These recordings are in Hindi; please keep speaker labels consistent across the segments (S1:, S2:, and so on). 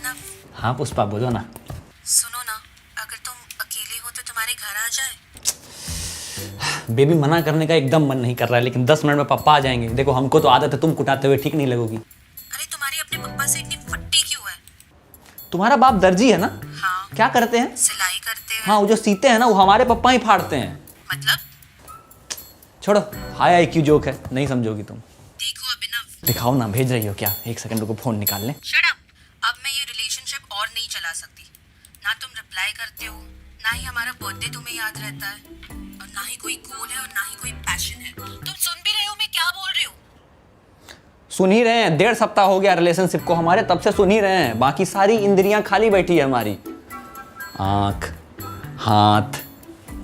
S1: अभिनव।
S2: हाँ पुष्पा बोलो ना।
S1: सुनो ना, अगर तुम अकेले हो तो तुम्हारे घर आ जाए।
S2: बेबी मना करने का एकदम मन नहीं कर रहा है, लेकिन 10 मिनट में पापा आ जाएंगे। देखो हमको तो आदत है तुम कुटाते हुए ठीक नहीं लगोगी।
S1: अरे तुम्हारी अपने पप्पा से इतनी फट्टी क्यों है?
S2: तुम्हारा बाप दर्जी है ना?
S1: हाँ।
S2: क्या करते हैं?
S1: सिलाई करते हैं।
S2: हाँ, वो जो सीते हैं ना वो हमारे पप्पा ही फाड़ते हैं।
S1: मतलब?
S2: छोड़ो, हाई IQ जोक है, नहीं समझोगी तुम।
S1: देखो अभिनव।
S2: दिखाओ ना, भेज रही हो क्या? एक सेकंड रुको, फोन निकाल ले।
S1: Shut up. अब मैं ये रिलेशनशिप और नहीं चला सकती। ना तुम रिप्लाई करते हो, ना ही हमारा बर्थडे तुम्हें याद रहता है, और ना ही कोई गोल है और ना ही कोई पैशन है। तुम सुन भी रहे हो मैं क्या बोल रही हूँ?
S2: सुन ही रहे हैं, 1.5 सप्ताह हो गया रिलेशनशिप को हमारे, तब से सुन ही रहे हैं। बाकी सारी इंद्रियां खाली बैठी है हमारी। आंख, हाथ,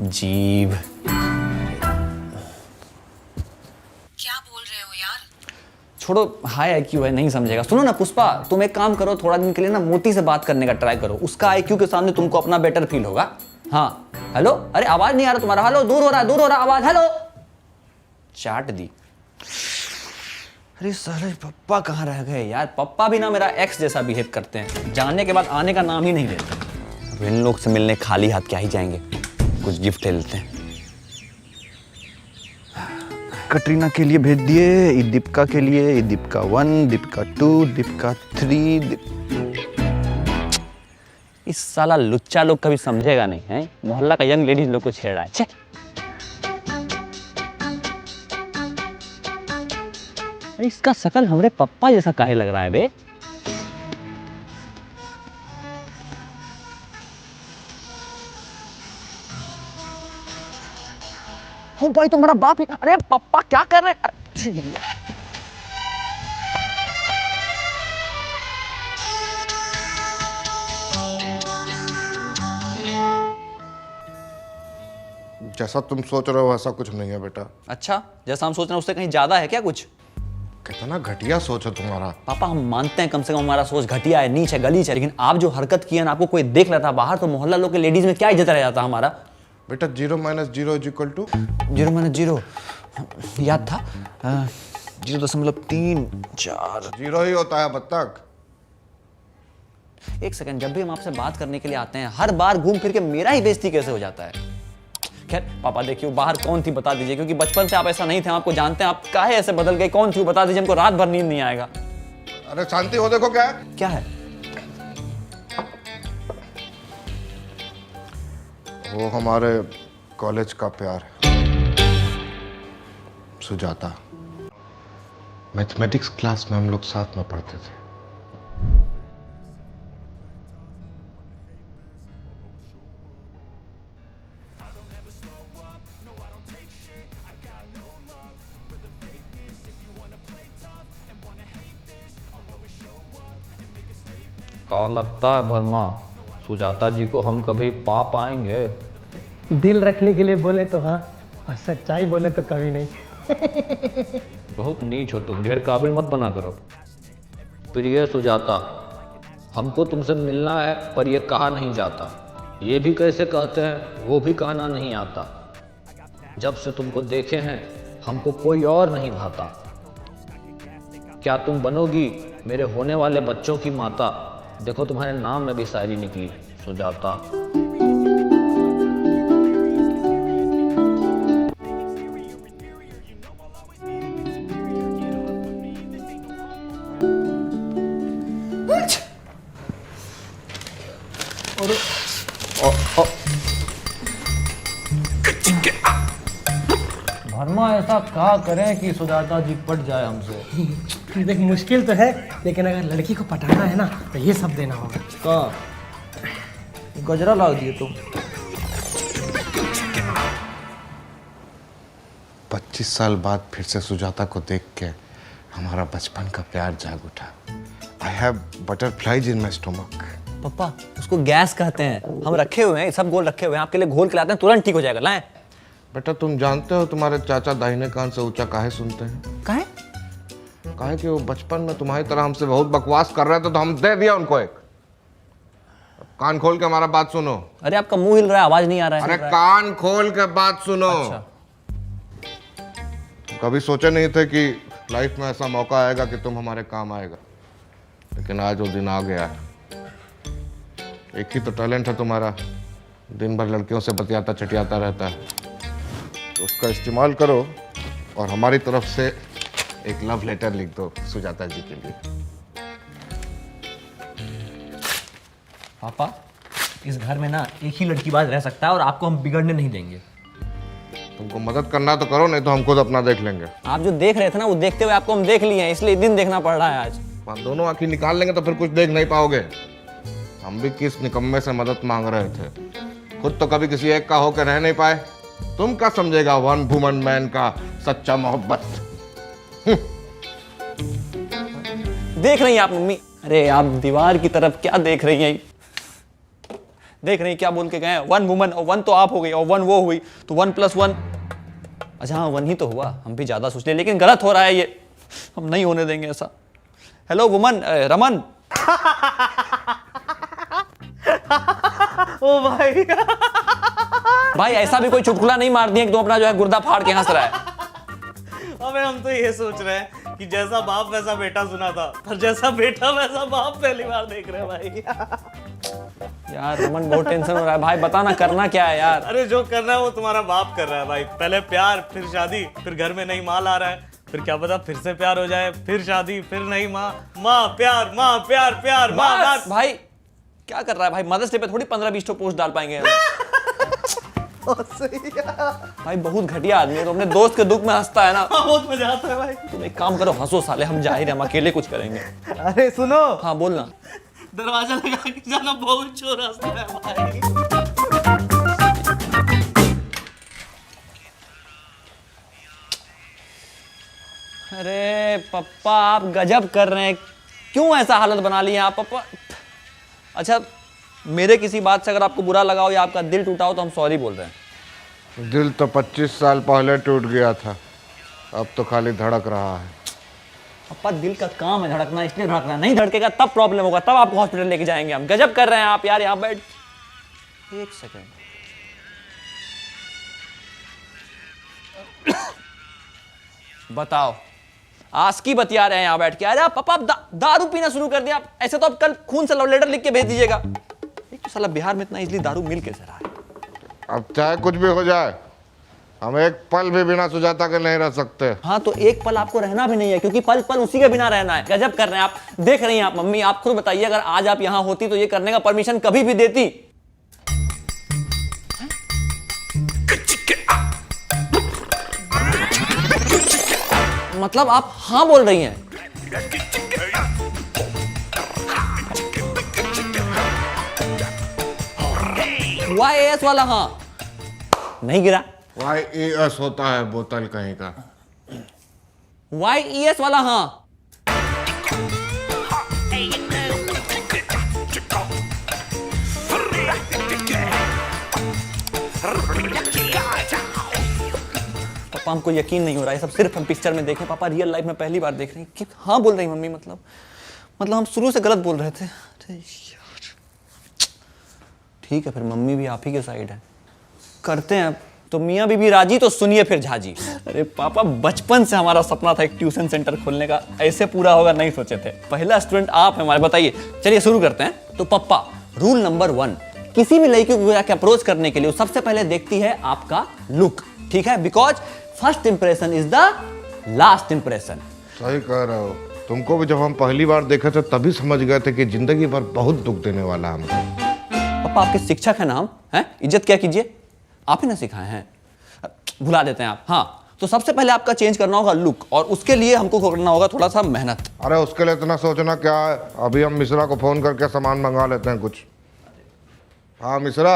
S2: जीभ।
S1: क्या बोल रहे हो यार?
S2: छोड़ो, हाई IQ है, नहीं समझेगा। सुनो ना पुष्पा, तुम एक काम करो, थोड़ा दिन के लिए ना मोटी से बात करने का ट्राई करो। उसका IQ के सामने तुमको अपना बेटर फील होगा। हाँ हेलो, अरे आवाज नहीं आ रहा तुम्हारा। हेलो, दूर हो रहा आवाज। हेलो, चाट दी। अरे साले पप्पा कहाँ रह गए यार? पप्पा भी ना मेरा एक्स जैसा बिहेव करते हैं, जाने के बाद आने का नाम ही नहीं लेते। अब इन लोग से मिलने खाली हाथ क्या ही जाएंगे, कुछ गिफ्ट ले लेते हैं।
S3: कटरीना के लिए भेज दिए, दीपिका के लिए, दीपिका 1, दीपिका 2, दीपिका 3।
S2: इस साला लुच्चा लोग कभी समझेगा नहीं है, मोहल्ला का यंग लेडीज लोग को छेड़ रहा है। छे। अरे इसका शकल हमरे पप्पा जैसा काहे लग रहा है बे? ओ भाई तुम्हारा बाप ही। अरे पप्पा क्या कर रहे हैं?
S4: जैसा तुम सोच रहे हो वैसा कुछ नहीं है बेटा।
S2: अच्छा, जैसा हम सोच रहे हैं उससे कहीं ज्यादा है क्या कुछ?
S4: कितना घटिया सोच है तुम्हारा।
S2: पापा हम मानते हैं कम से कम हमारा सोच घटिया है, नीच है, गलीच है, लेकिन आप जो हरकत की है ना, आपको कोई देख लेता बाहर तो मोहल्ला लोग के लेडीज में क्या इज्जत रह जाता हमारा।
S4: बेटा 0 - 0 =
S2: 0 याद था 0.34।
S4: 0 ही होता है बत्तख।
S2: एक सेकंड, जब भी हम आपसे बात करने के लिए आते हैं हर बार घूम फिर के मेरा ही बेइज्जती कैसे हो जाता है? खैर पापा देखिए, बाहर कौन थी बता दीजिए, क्योंकि बचपन से आप ऐसा नहीं थे, हम आपको जानते हैं। आप काहे ऐसे बदल गए? कौन थी बता दीजिए, हमको रात भर नींद नहीं आएगा।
S4: अरे शांति हो, देखो क्या है।
S2: क्या है?
S4: वो हमारे कॉलेज का प्यार है, सुजाता। मैथमेटिक्स क्लास में हम लोग साथ में पढ़ते थे।
S5: क्या लगता है वर्मा, सुजाता जी को हम कभी पा पाएंगे?
S6: दिल रखने के लिए बोले तो हाँ, और सच्चाई बोले तो कभी नहीं।
S5: बहुत नीच हो तुम, ढेर काबिल मत बना करो। प्रिय सुजाता, हमको तुमसे मिलना है पर यह कहा नहीं जाता। ये भी कैसे कहते हैं वो भी कहना नहीं आता। जब से तुमको देखे हैं हमको कोई और नहीं भाता। क्या तुम बनोगी मेरे होने वाले बच्चों की माता? देखो तुम्हारे नाम में भी शायरी निकली, सुजाता।
S6: वर्मा ऐसा क्या करें कि सुजाता जी पट जाए हमसे? देख मुश्किल तो है, लेकिन अगर लड़की को पटाना है ना तो ये सब देना होगा।
S2: का गजरा ला दिए तुम।
S4: 25 साल बाद फिर से सुजाता को देख के हमारा बचपन का प्यार जाग उठा। I have butterflies in my stomach.
S2: पापा उसको गैस कहते हैं, हम रखे हुए हैं, सब गोल रखे हुए हैं, आपके लिए घोल के लाते हैं, तुरंत ठीक हो जाएगा। लाएं।
S4: बेटा तुम जानते हो तुम्हारे चाचा दाहिने कान से ऊंचा काहे सुनते हैं?
S2: काहे?
S4: काहे कि वो बचपन में तुम्हारी तरह हमसे बहुत बकवास कर रहे थे, तो हम दे दिया उनको एक। कान खोल के हमारा बात सुनो।
S2: अरे आपका मुंह हिल रहा है, आवाज नहीं आ रहा है।
S4: अरे कान खोल के बात सुनो।
S2: अच्छा।
S4: कभी सोचे नहीं थे कि लाइफ में ऐसा मौका आएगा कि तुम हमारे काम आएगा, लेकिन आज वो दिन आ गया है। एक ही तो टैलेंट है तुम्हारा, दिन भर लड़कियों से बतियाता चटियाता रहता है, तो उसका इस्तेमाल करो और हमारी तरफ से एक लव लेटर लिख दो सुजाता जी के लिए।
S6: पापा इस घर में ना एक ही लड़की बात रह सकता है और आपको हम बिगड़ने नहीं देंगे।
S4: तुमको मदद करना तो करो, नहीं तो हम खुद अपना देख लेंगे।
S2: आप जो देख रहे थे ना वो देखते हुए आपको हम देख लिए हैं, इसलिए दिन देखना पड़ रहा है आज।
S4: हम दोनों आंखें निकाल लेंगे तो फिर कुछ देख नहीं पाओगे। हम भी किस निकम्मे से मदद मांग रहे थे, खुद तो कभी किसी एक का होकर रह नहीं पाए, तुम क्या समझेगा वन वुमन मैन का सच्चा मोहब्बत।
S2: देख रही हैं आप मम्मी? अरे आप दीवार की तरफ क्या देख रही हैं? देख रही हैं क्या बोल के गए हैं? 1 वुमन, और 1 तो आप हो गई और 1 वो हुई, तो 1 + 1। अच्छा हाँ 1 ही तो हुआ, हम भी ज्यादा सोच ले, लेकिन गलत हो रहा है ये, हम नहीं होने देंगे ऐसा। Hello woman, Raman.
S6: ओ भाई
S2: भाई ऐसा भी कोई चुटकुला नहीं मार दिए कि तुम अपना जो है गुर्दा फाड़ के हंस रहा है।
S6: अबे हम तो ये सोच रहे हैं कि जैसा बाप वैसा बेटा सुना था, पर जैसा बेटा वैसा बाप पहली बार देख रहे हैं भाई।
S2: यार रमन बहुत टेंशन हो रहा है भाई, बताना करना क्या है यार।
S6: अरे जो करना है वो तुम्हारा बाप कर रहा है भाई। पहले प्यार, फिर शादी, फिर घर में नई माल आ रहा है, फिर क्या पता फिर से प्यार हो जाए, फिर शादी, फिर नई माँ, माँ प्यार, माँ प्यार, प्यार माँ।
S2: बस भाई क्या कर रहा है भाई? मदर्स डे पे थोड़ी 15-20 तो पोस्ट डाल पाएंगे हम। भाई बहुत घटिया आदमी है, तो अपने दोस्त के दुख में हंसता है ना।
S6: बहुत मजा आता है भाई।
S2: तुम एक काम करो, हंसो साले, हम जाहिर है हम अकेले कुछ करेंगे।
S6: अरे सुनो,
S2: हाँ बोलना।
S6: दरवाजा लगा के जाना, बहुत शोर हंसता है भाई।
S2: अरे पप्पा आप गजब कर रहे हैं, क्यों ऐसा हालत बना लिया आप पप्पा? अच्छा मेरे किसी बात से अगर आपको बुरा लगा हो या आपका दिल टूटा हो तो हम सॉरी बोल रहे हैं।
S4: दिल तो 25 साल पहले टूट गया था, अब तो खाली धड़क रहा है।
S2: पप्पा दिल का काम है धड़कना, इसलिए धड़क रहा है, नहीं धड़केगा तब प्रॉब्लम होगा, तब आपको हॉस्पिटल लेके जाएंगे हम। गजब कर रहे हैं आप यार, यहाँ बैठ। एक सेकेंड, बताओ आस्की बतिया रहे हैं यहाँ बैठ के। अरे आप पापा दारू पीना शुरू कर दिया आप, ऐसे तो आप कल खून से लव लेटर लिख के भेज दीजिएगा। एक तो साला बिहार में इतना इजली दारू मिल कैसे रहा है?
S4: अब चाहे कुछ भी हो जाए, हम एक पल भी बिना सुजाता के नहीं रह सकते।
S2: हाँ तो एक पल आपको रहना भी नहीं है, क्योंकि पल पल उसी के बिना रहना है। गजब कर रहे हैं आप, देख रही हैं आप मम्मी, आप खुद बताइए अगर आज आप यहाँ होती तो ये करने का परमिशन कभी भी देती? मतलब आप हाँ बोल रही हैं? YAS वाला हाँ नहीं गिरा।
S4: YES होता है बोतल कहीं का।
S2: YES वाला हाँ। पापा हमको यकीन नहीं हो रहा है, सब सिर्फ हम पिक्चर में देखे, पापा रियल लाइफ में पहली बार देख रहे हैं कि हाँ बोल रही मम्मी। मतलब हम शुरू से गलत बोल रहे थे। अरे यार ठीक है फिर, मम्मी भी आप ही के साइड है, करते हैं। तो मियाँ बीबी राजी तो सुनिए फिर झाजी। अरे पापा बचपन से हमारा सपना था एक ट्यूशन सेंटर खोलने का, ऐसे पूरा होगा नहीं सोचे थे। पहला स्टूडेंट आप हैं हमारे, बताइए। चलिए शुरू करते हैं। तो पापा रूल नंबर 1, किसी भी लड़की को अप्रोच करने के लिए सबसे पहले देखती है आपका लुक, ठीक है? Because first impression is the last impression.
S4: सही कह रहे हो, तुमको भी जब हम पहली बार देखे थे तभी समझ गए थे कि जिंदगी भर बहुत दुख देने वाला है हमको।
S2: पापा आपके शिक्षक है ना हम, हैं? इज्जत क्या कीजिए, आप ही ना सिखाए हैं, भुला देते हैं आप। हाँ तो सबसे पहले आपका चेंज करना होगा लुक, और उसके लिए हमको करना होगा थोड़ा सा मेहनत।
S4: अरे उसके लिए इतना सोचना क्या है, अभी हम मिश्रा को फोन करके सामान मंगा लेते हैं कुछ। हाँ मिश्रा,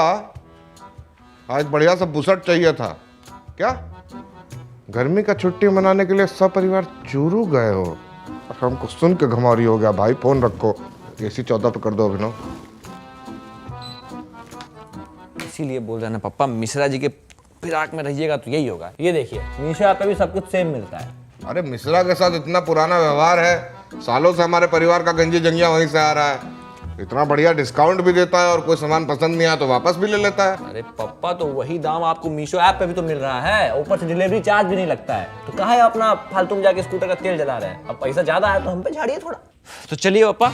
S4: आज बढ़िया सा बुसट चाहिए था क्या? गर्मी का छुट्टी मनाने के लिए सब परिवार चूरू गए हो। हमको सुन के घमौरी हो गया भाई, फोन रखो। AC 14 पे कर दो अभिनव।
S2: इसीलिए बोल रहे हैं ना पापा, मिश्रा जी के फिराक में रहिएगा तो यही होगा। ये देखिए मिश्रा पे भी सब कुछ सेम मिलता है।
S4: अरे मिश्रा के साथ इतना पुराना व्यवहार है, सालों से हमारे परिवार का गंजी जंगिया वहीं से आ रहा है। इतना बढ़िया डिस्काउंट भी देता है, और कोई सामान पसंद नहीं आया तो वापस भी ले लेता है।
S2: अरे पापा तो वही दाम आपको मीशो ऐप पे भी तो मिल रहा है, ऊपर से डिलीवरी चार्ज भी नहीं लगता है। तो कहा है अपना फालतू में जाके स्कूटर का तेल जला रहे हैं। अब पैसा ज्यादा है तो हम पे झाड़िए थोड़ा। तो चलिए पापा,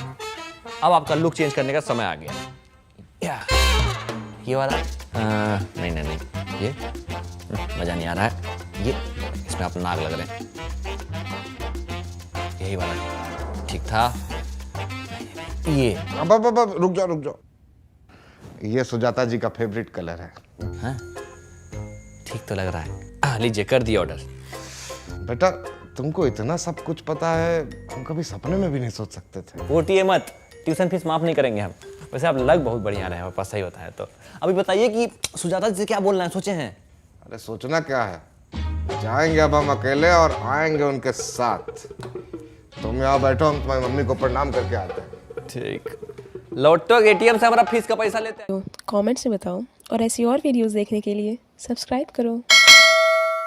S2: अब आपका लुक चेंज करने का समय आ गया। ये वाला नहीं नहीं नहीं, ये मज़ा नहीं आ रहा है। ये इसमें अपना नाक लग रहे हैं। यही वाला ठीक था। ये
S4: अब रुक जाओ। ये सुजाता जी का फेवरेट कलर है।
S2: हाँ ठीक तो लग रहा है। लीजिए कर दिया ऑर्डर।
S4: बेटा तुमको इतना सब कुछ पता है, हम कभी सपने में भी नहीं सोच सकते थे।
S2: वोटिए मत, ट्यूशन फीस माफ नहीं करेंगे हम। वैसे आप लग बहुत बढ़िया रहे हैं, पास सही होता है। तो अभी बताइए कि सुजाता जी से क्या बोलना है, सोचे हैं?
S4: अरे सोचना क्या है, जाएंगे अब हम अकेले और आएंगे उनके साथ। तुम यहाँ बैठो, हम तुम्हारी मम्मी को प्रणाम करके आते हैं।
S2: ठीक। लौटो एटीएम से हमारा फीस का पैसा लेते हैं।
S7: कमेंट से बताओ और ऐसी और वीडियोस देखने के लिए सब्सक्राइब करो।